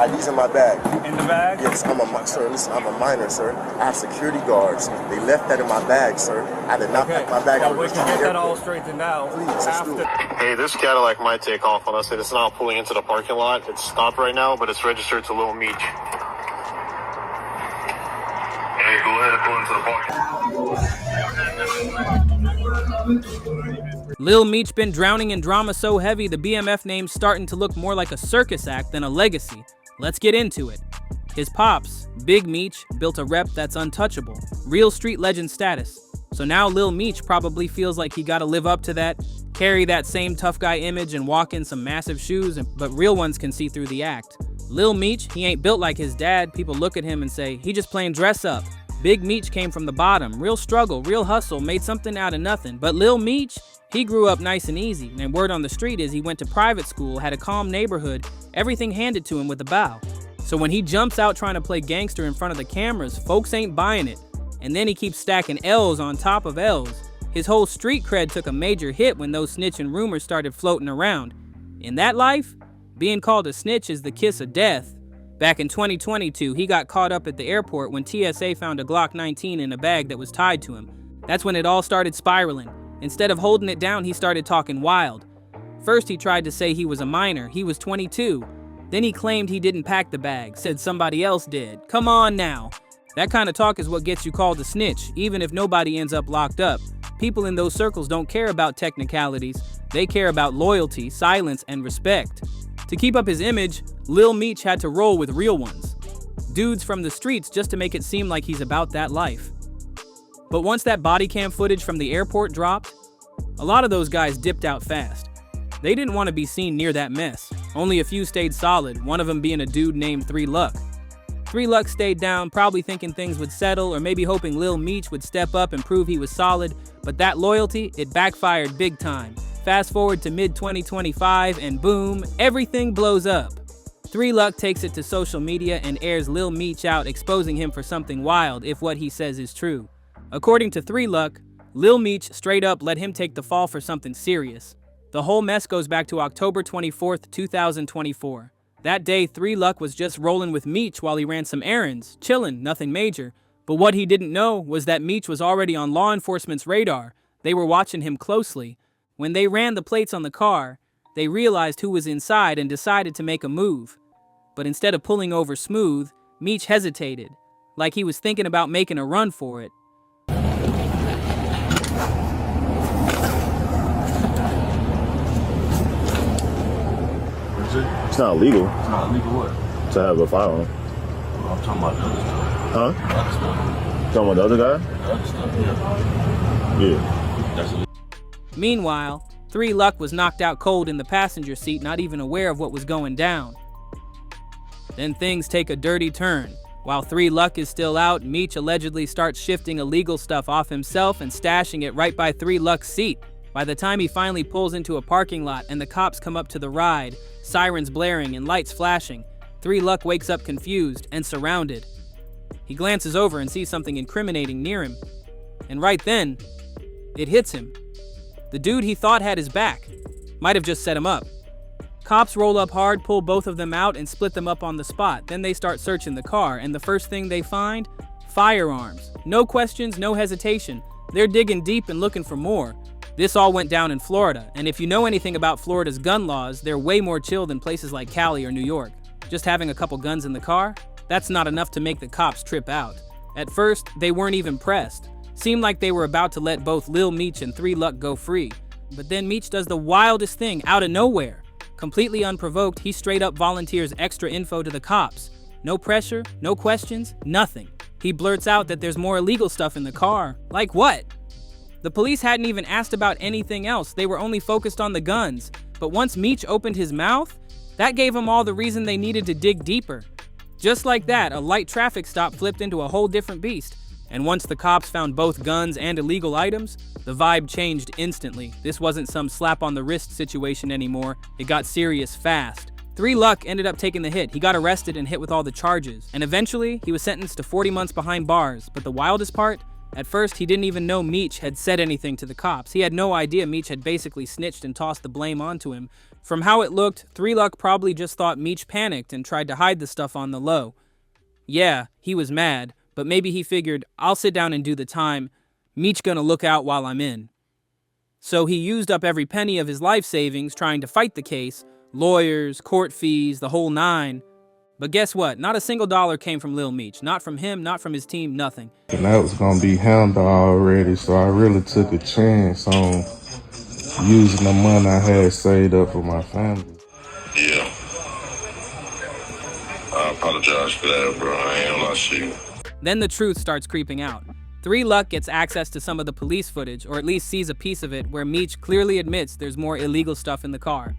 IDs in my bag. In the bag? Yes, sir, listen, I'm a minor, sir. I have security guards. They left that in my bag, sir. I did not pack my bag. Well, we can get that all straightened out. Please, after. Hey, this Cadillac might take off on us. It's now pulling into the parking lot. It's stopped right now, but it's registered to Lil Meech. Hey, go ahead and pull into the parking. Lil Meech been drowning in drama so heavy the BMF name's starting to look more like a circus act than a legacy. Let's get into it. His pops, Big Meech, built a rep that's untouchable, real street legend status. So now Lil Meech probably feels like he gotta live up to that, carry that same tough guy image and walk in some massive shoes, but real ones can see through the act. Lil Meech, he ain't built like his dad. People look at him and say, he just playing dress up. Big Meech came from the bottom, real struggle, real hustle, made something out of nothing. But Lil Meech, he grew up nice and easy, and word on the street is he went to private school, had a calm neighborhood, everything handed to him with a bow. So when he jumps out trying to play gangster in front of the cameras, folks ain't buying it. And then he keeps stacking L's on top of L's. His whole street cred took a major hit when those snitching rumors started floating around. In that life, being called a snitch is the kiss of death. Back in 2022, he got caught up at the airport when TSA found a Glock 19 in a bag that was tied to him. That's when it all started spiraling. Instead of holding it down, he started talking wild. First, he tried to say he was a minor. He was 22. Then he claimed he didn't pack the bag, said somebody else did. Come on now. That kind of talk is what gets you called a snitch, even if nobody ends up locked up. People in those circles don't care about technicalities. They care about loyalty, silence, and respect. To keep up his image, Lil Meech had to roll with real ones. Dudes from the streets just to make it seem like he's about that life. But once that body cam footage from the airport dropped, a lot of those guys dipped out fast. They didn't want to be seen near that mess. Only a few stayed solid, one of them being a dude named 3 Luck. 3 Luck stayed down, probably thinking things would settle or maybe hoping Lil Meech would step up and prove he was solid, but that loyalty, it backfired big time. Fast forward to mid-2025 and boom, everything blows up. 3 Luck takes it to social media and airs Lil Meech out, exposing him for something wild if what he says is true. According to 3 Luck, Lil Meech straight up let him take the fall for something serious. The whole mess goes back to October 24th, 2024. That day, 3 Luck was just rolling with Meech while he ran some errands, chillin', nothing major. But what he didn't know was that Meech was already on law enforcement's radar. They were watching him closely. When they ran the plates on the car, they realized who was inside and decided to make a move. But instead of pulling over smooth, Meech hesitated, like he was thinking about making a run for it. It's not illegal. It's not illegal what? To have a firearm. Well, I'm talking about the other stuff. Huh? The other stuff. Talking about the other guy? The other stuff, yeah. Yeah. That's illegal. Meanwhile, 3 Luck was knocked out cold in the passenger seat, not even aware of what was going down. Then things take a dirty turn. While 3 Luck is still out, Meech allegedly starts shifting illegal stuff off himself and stashing it right by 3 Luck's seat. By the time he finally pulls into a parking lot and the cops come up to the ride, sirens blaring and lights flashing, 3 Luck wakes up confused and surrounded. He glances over and sees something incriminating near him. And right then, it hits him. The dude he thought had his back might have just set him up. Cops roll up hard, pull both of them out, and split them up on the spot. Then they start searching the car, and the first thing they find? Firearms. No questions, no hesitation. They're digging deep and looking for more. This all went down in Florida, and if you know anything about Florida's gun laws, they're way more chill than places like Cali or New York. Just having a couple guns in the car? That's not enough to make the cops trip out. At first, they weren't even pressed. Seemed like they were about to let both Lil Meech and 3 Luck go free. But then Meech does the wildest thing out of nowhere. Completely unprovoked, he straight up volunteers extra info to the cops. No pressure, no questions, nothing. He blurts out that there's more illegal stuff in the car. Like what? The police hadn't even asked about anything else. They were only focused on the guns. But once Meech opened his mouth, that gave them all the reason they needed to dig deeper. Just like that, a light traffic stop flipped into a whole different beast. And once the cops found both guns and illegal items, the vibe changed instantly. This wasn't some slap on the wrist situation anymore. It got serious fast. 3 Luck ended up taking the hit. He got arrested and hit with all the charges. And eventually, he was sentenced to 40 months behind bars. But the wildest part? At first, he didn't even know Meech had said anything to the cops. He had no idea Meech had basically snitched and tossed the blame onto him. From how it looked, 3 Luck probably just thought Meech panicked and tried to hide the stuff on the low. Yeah, he was mad, but maybe he figured, I'll sit down and do the time. Meech gonna look out while I'm in. So he used up every penny of his life savings trying to fight the case, lawyers, court fees, the whole nine. But guess what? Not a single dollar came from Lil Meech. Not from him, not from his team, nothing. And that was gonna be handled already, so I really took a chance on using the money I had saved up for my family. Yeah. I apologize for that, bro. I ain't gonna lie to you. Then the truth starts creeping out. 3 Luck gets access to some of the police footage, or at least sees a piece of it, where Meech clearly admits there's more illegal stuff in the car.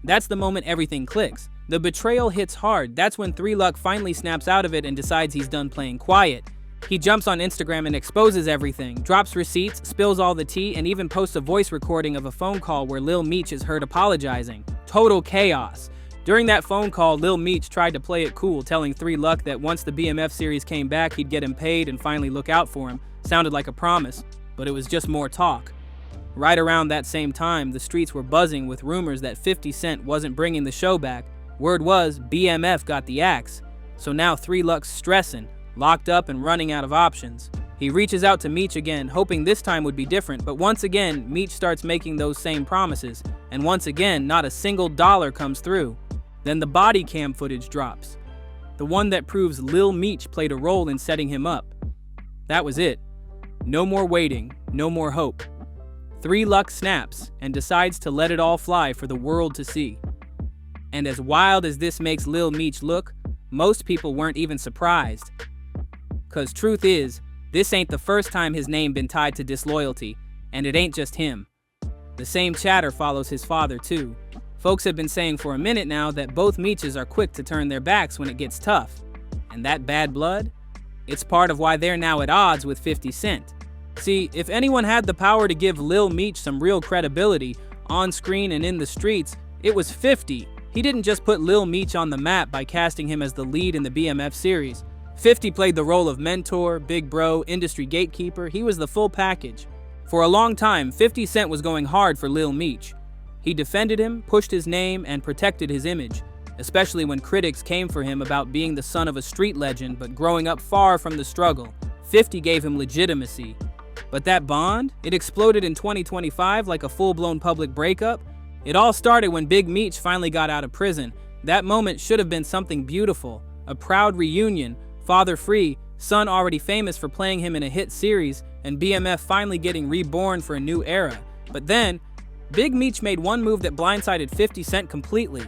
That's the moment everything clicks. The betrayal hits hard. That's when 3 Luck finally snaps out of it and decides he's done playing quiet. He jumps on Instagram and exposes everything, drops receipts, spills all the tea, and even posts a voice recording of a phone call where Lil Meech is heard apologizing. Total chaos. During that phone call, Lil Meech tried to play it cool, telling 3 Luck that once the BMF series came back, he'd get him paid and finally look out for him. Sounded like a promise, but it was just more talk. Right around that same time, the streets were buzzing with rumors that 50 Cent wasn't bringing the show back. Word was, BMF got the axe. So now 3 Luck's stressing, locked up and running out of options. He reaches out to Meech again, hoping this time would be different, but once again, Meech starts making those same promises, and once again, not a single dollar comes through. Then the body cam footage drops. The one that proves Lil Meech played a role in setting him up. That was it. No more waiting, no more hope. 3 Luck snaps and decides to let it all fly for the world to see. And as wild as this makes Lil Meech look, most people weren't even surprised. 'Cause truth is, this ain't the first time his name been tied to disloyalty, and it ain't just him. The same chatter follows his father too. Folks have been saying for a minute now that both Meeches are quick to turn their backs when it gets tough. And that bad blood? It's part of why they're now at odds with 50 Cent. See, if anyone had the power to give Lil Meech some real credibility, on screen and in the streets, it was 50. He didn't just put Lil Meech on the map by casting him as the lead in the BMF series. 50 played the role of mentor, big bro, industry gatekeeper. He was the full package. For a long time, 50 Cent was going hard for Lil Meech. He defended him, pushed his name, and protected his image, especially when critics came for him about being the son of a street legend but growing up far from the struggle. 50 gave him legitimacy. But that bond, it exploded in 2025 like a full-blown public breakup. It all started when Big Meech finally got out of prison. That moment should have been something beautiful, a proud reunion, father free, son already famous for playing him in a hit series, and BMF finally getting reborn for a new era. But then, Big Meech made one move that blindsided 50 Cent completely.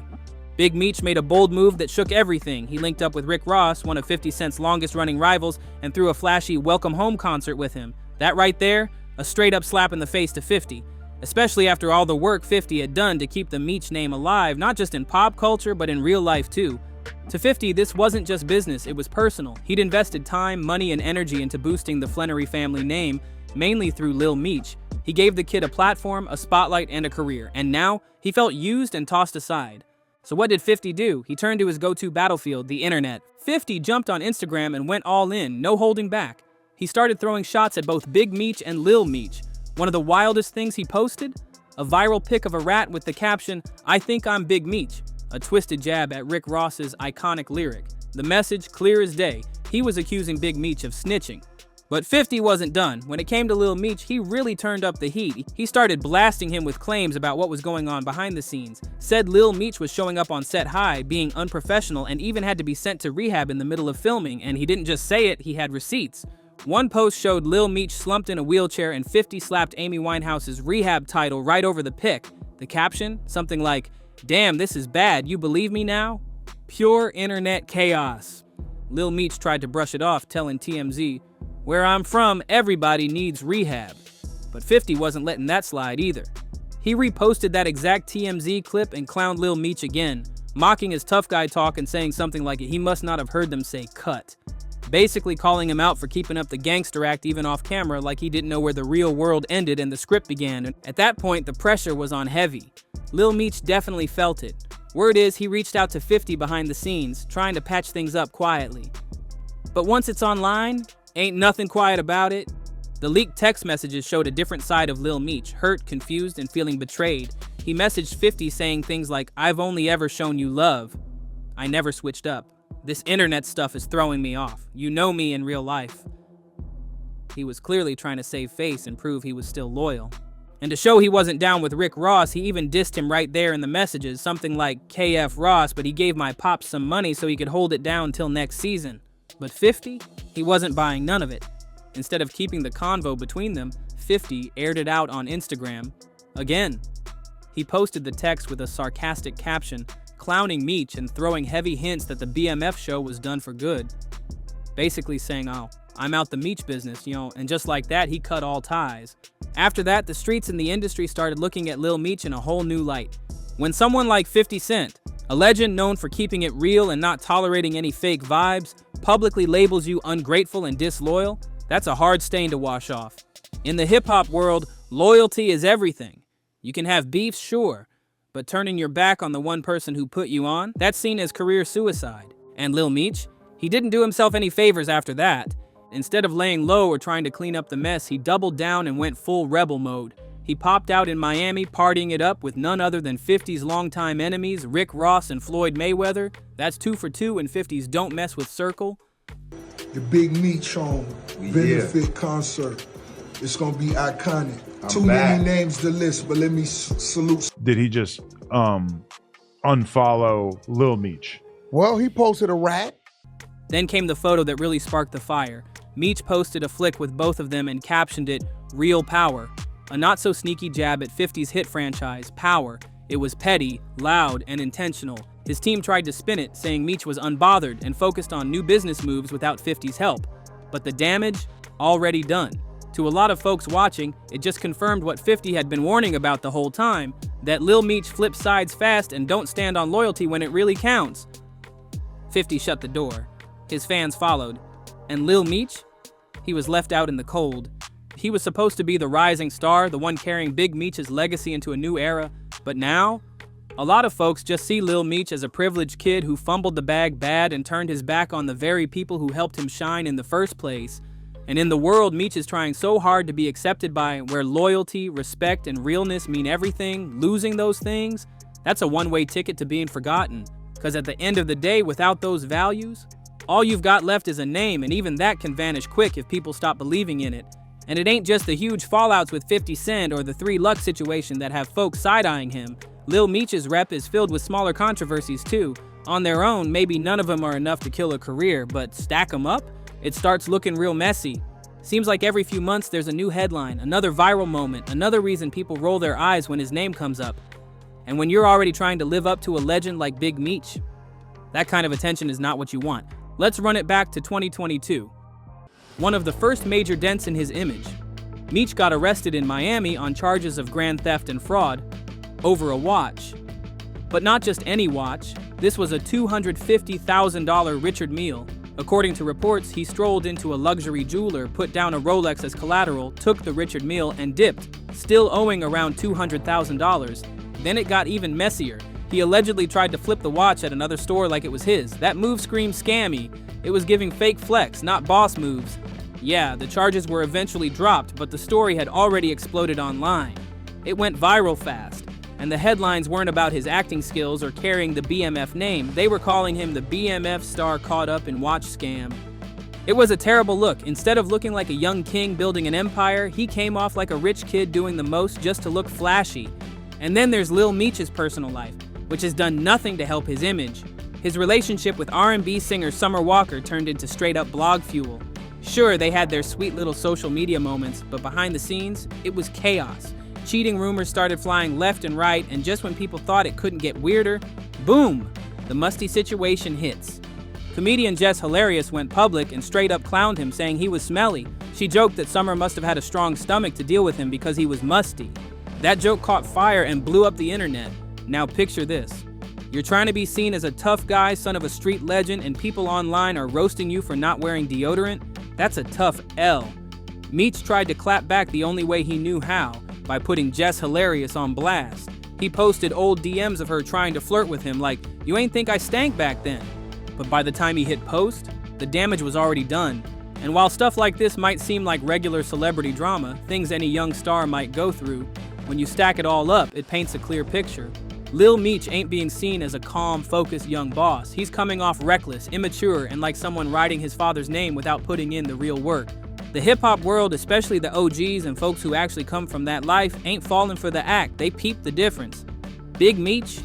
Big Meech made a bold move that shook everything. He linked up with Rick Ross, one of 50 Cent's longest-running rivals, and threw a flashy welcome home concert with him. That right there, a straight-up slap in the face to 50. Especially after all the work 50 had done to keep the Meech name alive, not just in pop culture, but in real life too. To 50, this wasn't just business, it was personal. He'd invested time, money, and energy into boosting the Flannery family name, mainly through Lil Meech. He gave the kid a platform, a spotlight, and a career, and now he felt used and tossed aside. So what did 50 do? He turned to his go-to battlefield, the internet. 50 jumped on Instagram and went all in, no holding back. He started throwing shots at both Big Meech and Lil Meech. One of the wildest things he posted? A viral pic of a rat with the caption, "I think I'm Big Meech," a twisted jab at Rick Ross's iconic lyric. The message clear as day. He was accusing Big Meech of snitching. But 50 wasn't done. When it came to Lil Meech, he really turned up the heat. He started blasting him with claims about what was going on behind the scenes. Said Lil Meech was showing up on set high, being unprofessional, and even had to be sent to rehab in the middle of filming, and he didn't just say it, he had receipts. One post showed Lil Meech slumped in a wheelchair and 50 slapped Amy Winehouse's rehab title right over the pic. The caption? Something like, "Damn, this is bad, you believe me now?" Pure internet chaos. Lil Meech tried to brush it off, telling TMZ, "Where I'm from, everybody needs rehab." But 50 wasn't letting that slide either. He reposted that exact TMZ clip and clowned Lil Meech again, mocking his tough guy talk and saying something like he must not have heard them say cut. Basically calling him out for keeping up the gangster act even off camera, like he didn't know where the real world ended and the script began. At that point, the pressure was on heavy. Lil Meech definitely felt it. Word is he reached out to 50 behind the scenes, trying to patch things up quietly. But once it's online, ain't nothing quiet about it. The leaked text messages showed a different side of Lil Meech, hurt, confused, and feeling betrayed. He messaged 50 saying things like, "I've only ever shown you love. I never switched up. This internet stuff is throwing me off. You know me in real life." He was clearly trying to save face and prove he was still loyal. And to show he wasn't down with Rick Ross, he even dissed him right there in the messages, something like, "KF Ross, but he gave my pops some money so he could hold it down till next season." But 50? He wasn't buying none of it. Instead of keeping the convo between them, 50 aired it out on Instagram. Again, he posted the text with a sarcastic caption, clowning Meech and throwing heavy hints that the BMF show was done for good. Basically saying, "Oh, I'm out the Meech business, and just like that, he cut all ties." After that, the streets and the industry started looking at Lil Meech in a whole new light. When someone like 50 Cent, a legend known for keeping it real and not tolerating any fake vibes, publicly labels you ungrateful and disloyal, that's a hard stain to wash off. In the hip-hop world, loyalty is everything. You can have beefs, sure, but turning your back on the one person who put you on, that's seen as career suicide. And Lil Meech, he didn't do himself any favors after that. Instead of laying low or trying to clean up the mess, he doubled down and went full rebel mode. He popped out in Miami, partying it up with none other than 50's longtime enemies, Rick Ross and Floyd Mayweather. That's 2 for 2 in 50's Don't Mess With Circle. The Big Meech on benefit concert. It's gonna be iconic. Too many names to list, but let me salute. Did he just unfollow Lil Meech? Well, he posted a rat. Then came the photo that really sparked the fire. Meech posted a flick with both of them and captioned it, "Real Power." A not-so-sneaky jab at 50's hit franchise, Power. It was petty, loud, and intentional. His team tried to spin it, saying Meech was unbothered and focused on new business moves without 50's help. But the damage? Already done. To a lot of folks watching, it just confirmed what 50 had been warning about the whole time, that Lil Meech flips sides fast and don't stand on loyalty when it really counts. 50 shut the door. His fans followed. And Lil Meech? He was left out in the cold. He was supposed to be the rising star, the one carrying Big Meech's legacy into a new era. But now, a lot of folks just see Lil Meech as a privileged kid who fumbled the bag bad and turned his back on the very people who helped him shine in the first place. And in the world Meech is trying so hard to be accepted by, where loyalty, respect, and realness mean everything, losing those things, that's a one-way ticket to being forgotten. Because at the end of the day, without those values, all you've got left is a name, and even that can vanish quick if people stop believing in it. And it ain't just the huge fallouts with 50 Cent or the 3 Luck situation that have folks side-eyeing him. Lil Meech's rep is filled with smaller controversies too. On their own, maybe none of them are enough to kill a career, but stack them up? It starts looking real messy. Seems like every few months there's a new headline, another viral moment, another reason people roll their eyes when his name comes up. And when you're already trying to live up to a legend like Big Meech, that kind of attention is not what you want. Let's run it back to 2022. One of the first major dents in his image. Meech got arrested in Miami on charges of grand theft and fraud over a watch. But not just any watch. This was a $250,000 Richard Mille. According to reports, he strolled into a luxury jeweler, put down a Rolex as collateral, took the Richard Mille, and dipped, still owing around $200,000. Then it got even messier. He allegedly tried to flip the watch at another store like it was his. That move screamed scammy. It was giving fake flex, not boss moves. Yeah, the charges were eventually dropped, but the story had already exploded online. It went viral fast, and the headlines weren't about his acting skills or carrying the BMF name. They were calling him the BMF star caught up in watch scam. It was a terrible look. Instead of looking like a young king building an empire, he came off like a rich kid doing the most just to look flashy. And then there's Lil Meech's personal life, which has done nothing to help his image. His relationship with R&B singer Summer Walker turned into straight-up blog fuel. Sure, they had their sweet little social media moments, but behind the scenes, it was chaos. Cheating rumors started flying left and right, and just when people thought it couldn't get weirder, boom, the musty situation hits. Comedian Jess Hilarious went public and straight-up clowned him, saying he was smelly. She joked that Summer must have had a strong stomach to deal with him because he was musty. That joke caught fire and blew up the internet. Now picture this. You're trying to be seen as a tough guy, son of a street legend, and people online are roasting you for not wearing deodorant? That's a tough L. Meech tried to clap back the only way he knew how, by putting Jess Hilarious on blast. He posted old DMs of her trying to flirt with him like, "You ain't think I stank back then." But by the time he hit post, the damage was already done. And while stuff like this might seem like regular celebrity drama, things any young star might go through, When you stack it all up, it paints a clear picture. Lil Meech ain't being seen as a calm, focused young boss. He's coming off reckless, immature, and like someone writing his father's name without putting in the real work. The hip-hop world, especially the OGs and folks who actually come from that life, ain't falling for the act. They peep the difference. Big Meech,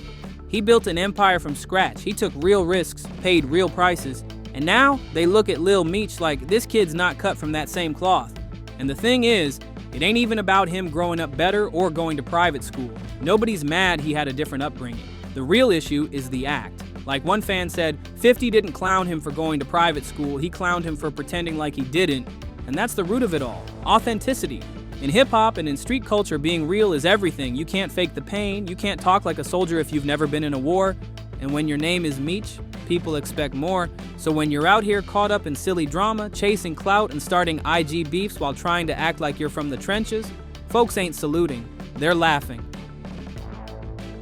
he built an empire from scratch. He took real risks, paid real prices, and now they look at Lil Meech like this kid's not cut from that same cloth. And the thing is, it ain't even about him growing up better or going to private school. Nobody's mad he had a different upbringing. The real issue is the act. Like one fan said, 50 didn't clown him for going to private school, he clowned him for pretending like he didn't. And that's the root of it all, authenticity. In hip-hop and in street culture, being real is everything. You can't fake the pain, you can't talk like a soldier if you've never been in a war. And when your name is Meech, people expect more. So when you're out here caught up in silly drama, chasing clout and starting IG beefs while trying to act like you're from the trenches, folks ain't saluting, they're laughing.